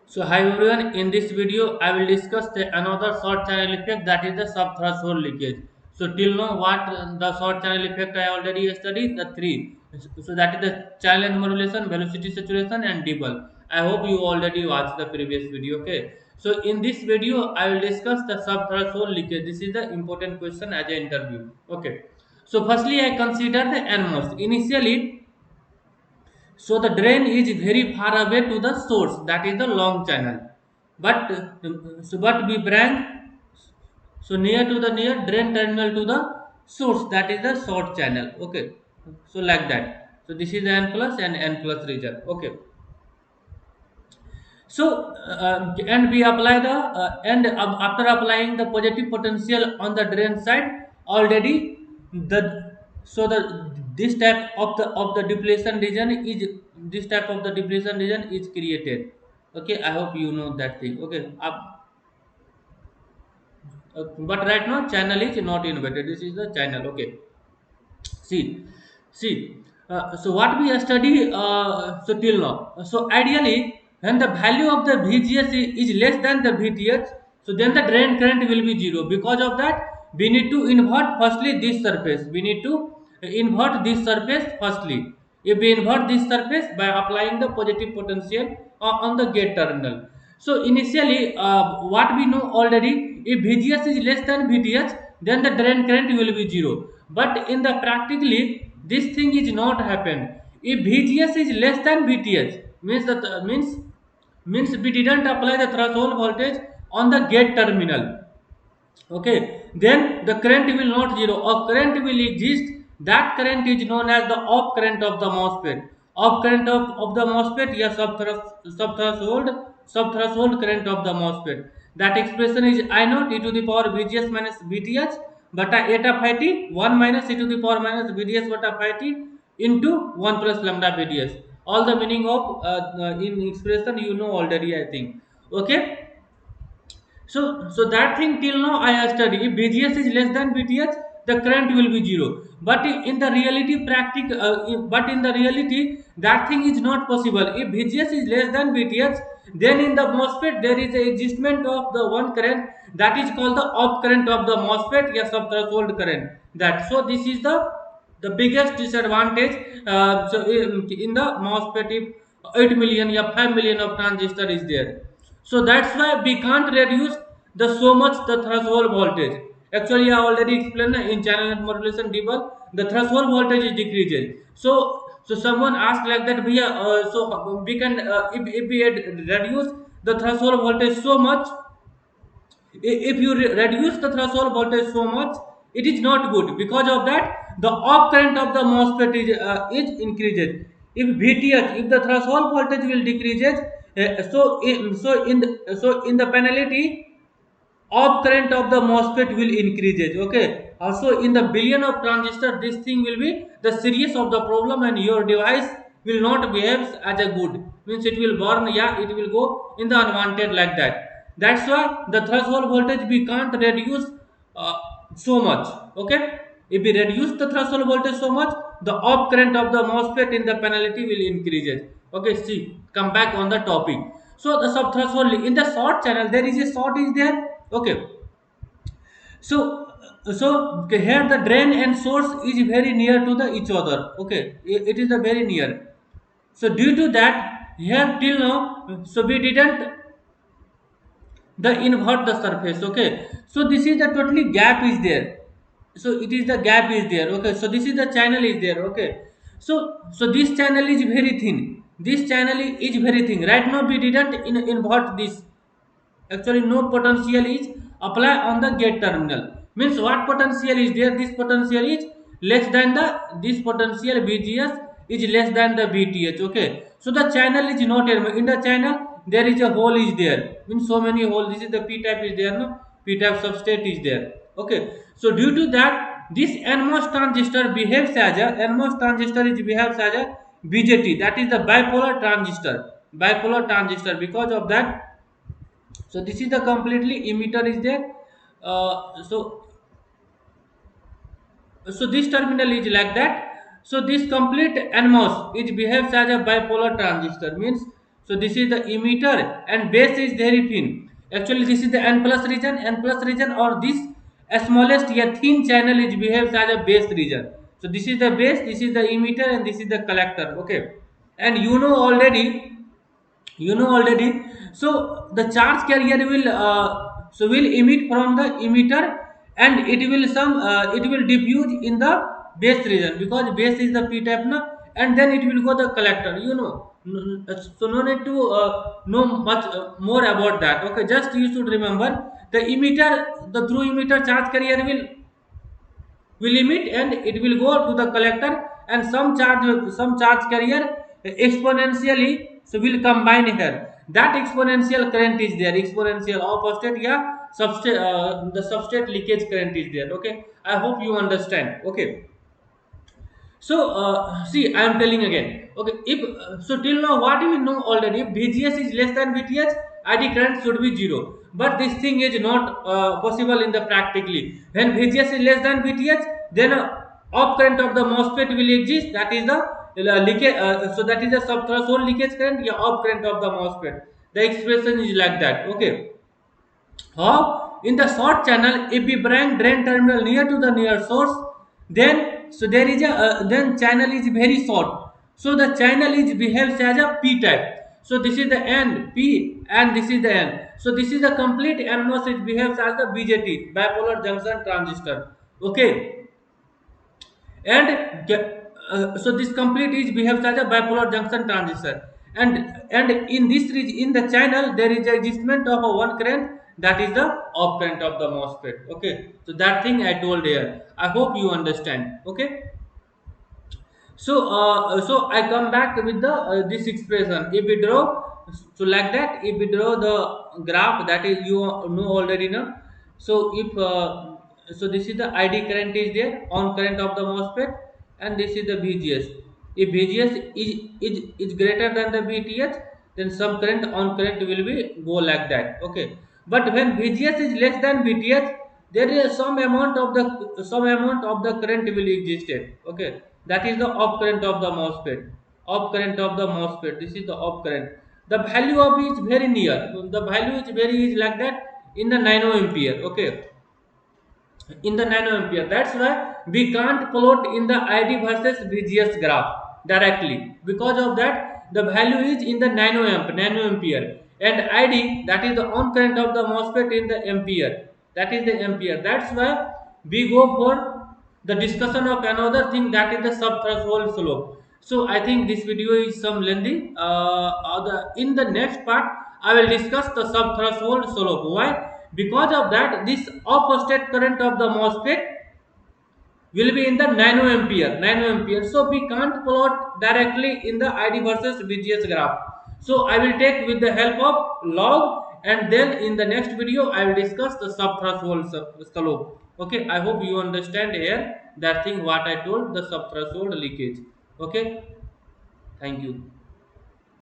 So hi everyone, in this video I will discuss another short channel effect, that is the sub-threshold leakage. So till now what the short channel effect I already studied the three. So that is the channel modulation, velocity saturation and debug. I hope you already watched the previous video. Okay. So in this video I will discuss the sub-threshold leakage. This is the important question as an interview. Okay. So firstly I consider the NMOS. Initially, so the drain is very far away to the source, that is the long channel. But we bring so near to the near drain terminal to the source, that is the short channel. Okay, so like that. So this is n plus and n plus region. Okay, so and we apply the after applying the positive potential on the drain side already, the so the this type of the depletion region is this type of the depletion region is created. Okay, I hope you know that thing. Okay, but right now channel is not inverted. This is the channel. Okay, see, see. So what we study so till now. So ideally, when the value of the VGS is less than the VTH, so then the drain current will be zero. Because of that, we need to invert firstly this surface. We need to invert this surface firstly. If we invert this surface by applying the positive potential on the gate terminal. So initially, what we know already, if VGS is less than VTH, then the drain current will be zero. But in the practically, this thing is not happen. If VGS is less than VTH, means we didn't apply the threshold voltage on the gate terminal. Okay, then the current will not zero, or current will exist. That current is known as the off current of the MOSFET. Off current of the MOSFET, yes, sub threshold current of the MOSFET. That expression is I naught e to the power VGS minus VTH bata eta phi t 1 minus e to the power minus VDS bata phi t into 1 plus lambda VDS. All the meaning of in expression you know already, I think. Okay, so that thing till now I have studied. If BGS is less than BTH, the current will be zero. In the reality, but in the reality, that thing is not possible. If BGS is less than BTH, then in the MOSFET there is a existence of the one current that is called the off current of the MOSFET, yes, sub threshold current. That so this is the biggest disadvantage. So in the MOSFET, if 8 million or 5 million of transistor is there, so that's why we can't reduce the so much the threshold voltage. Actually, I already explained in channel net modulation debug, the threshold voltage is decreases. So someone asked like that, we so we can if we had reduce the threshold voltage so much, if you reduce the threshold voltage so much, it is not good. Because of that, the off current of the MOSFET is increases. If VTH, if the threshold voltage will decreases, so in the penalty, off current of the MOSFET will increases. Okay. Also, in the billion of transistor, this thing will be the serious of the problem, and your device will not behave as a good. Means it will burn. Yeah, it will go in the unwanted like that. That's why the threshold voltage we can't reduce uh, so much. Okay. If we reduce the threshold voltage so much, the off current of the MOSFET in the penalty will increases. Okay. See, come back on the topic. So the sub threshold in the short channel, there is a short is there. Okay, so okay, here the drain and source is very near to the each other. Okay, it is the very near. So due to that, here till now, so we didn't the invert the surface. Okay, so this is the totally gap is there. So it is the gap is there. Okay, so this is the channel is there. Okay, so this channel is very thin. This channel is very thin. Right now we didn't invert this. Actually no potential is apply on the gate terminal. Means what potential is there? This potential is less than the this potential VGS is less than the VTH. Okay, so the channel is not in the channel, there is a hole is there. Means so many hole, this is the p type is there, no, p type substrate is there. Okay, so due to that, this NMOS transistor behaves as a NMOS transistor is behaves as a BJT, that is the bipolar transistor. Bipolar transistor. Because of that, so this is the completely emitter is there. So this terminal is like that. So this complete NMOS it behaves as a bipolar transistor. Means So this is the emitter and base is very thin. Actually this is the n plus region, or this smallest here thin channel is behaves as a base region. So this is the base, this is the emitter, and this is the collector. Okay, and you know already, so the charge carrier will emit from the emitter, and it will diffuse in the base region, because base is the p type na, and then it will go the collector, so no need to know much more about that. Okay, just you should remember the emitter, the through emitter charge carrier will emit and it will go to the collector, and some charge carrier exponentially so will combine here. That exponential current is there, exponential opposite, yeah, substrate, the substrate leakage current is there. Okay, I hope you understand. Okay, so see, I am telling again. Okay, if so, till now what do we know already? If VGS is less than VTH, ID current should be zero. But this thing is not possible in the practically. When VGS is less than VTH, then off current of the MOSFET will exist. That is the leakage. So that is the sub threshold leakage current. Yeah, off current of the MOSFET. The expression is like that. Okay. How? In the short channel, if we bring drain terminal near to the near source, then so there is a then channel is very short. So the channel is behaves as a p type. So this is the n p and this is the n. So this is the complete NMOS. It behaves as the BJT, bipolar junction transistor. Okay, and so this complete is behaves as a bipolar junction transistor, and in this in the channel there is a existence of a one current, that is the off current of the MOSFET. Okay, so that thing I told here, I hope you understand. Okay, so I come back with the this expression. If we draw, so like that, if we draw the graph, that is you know already now. So if so this is the ID current is there, on current of the MOSFET, and this is the VGS. If VGS is greater than the VTH, then some current on current will be go like that. Okay, but when VGS is less than VTH, there is some amount of the current will exist. Okay, that is the off current of the MOSFET. Off current of the MOSFET. This is the off current. The value of it is very near. The value is very is like that in the nanoampere. Okay, in the nanoampere. That's why we can't plot in the ID versus VGS graph directly. Because of that, the value is in the nanoampere, and ID, that is the on current of the MOSFET, in the ampere. That is the ampere. That's why we go for the discussion of another thing, that is the sub threshold slope. So I think this video is some lengthy. In the next part, I will discuss the sub threshold slope. Why? Because of that, this off-state current of the MOSFET will be in the nanoampere. So we can't plot directly in the ID versus VGS graph. So I will take with the help of log, and then in the next video I will discuss the sub threshold slope. Okay, I hope you understand here that thing what I told, the sub threshold leakage. Okay, thank you.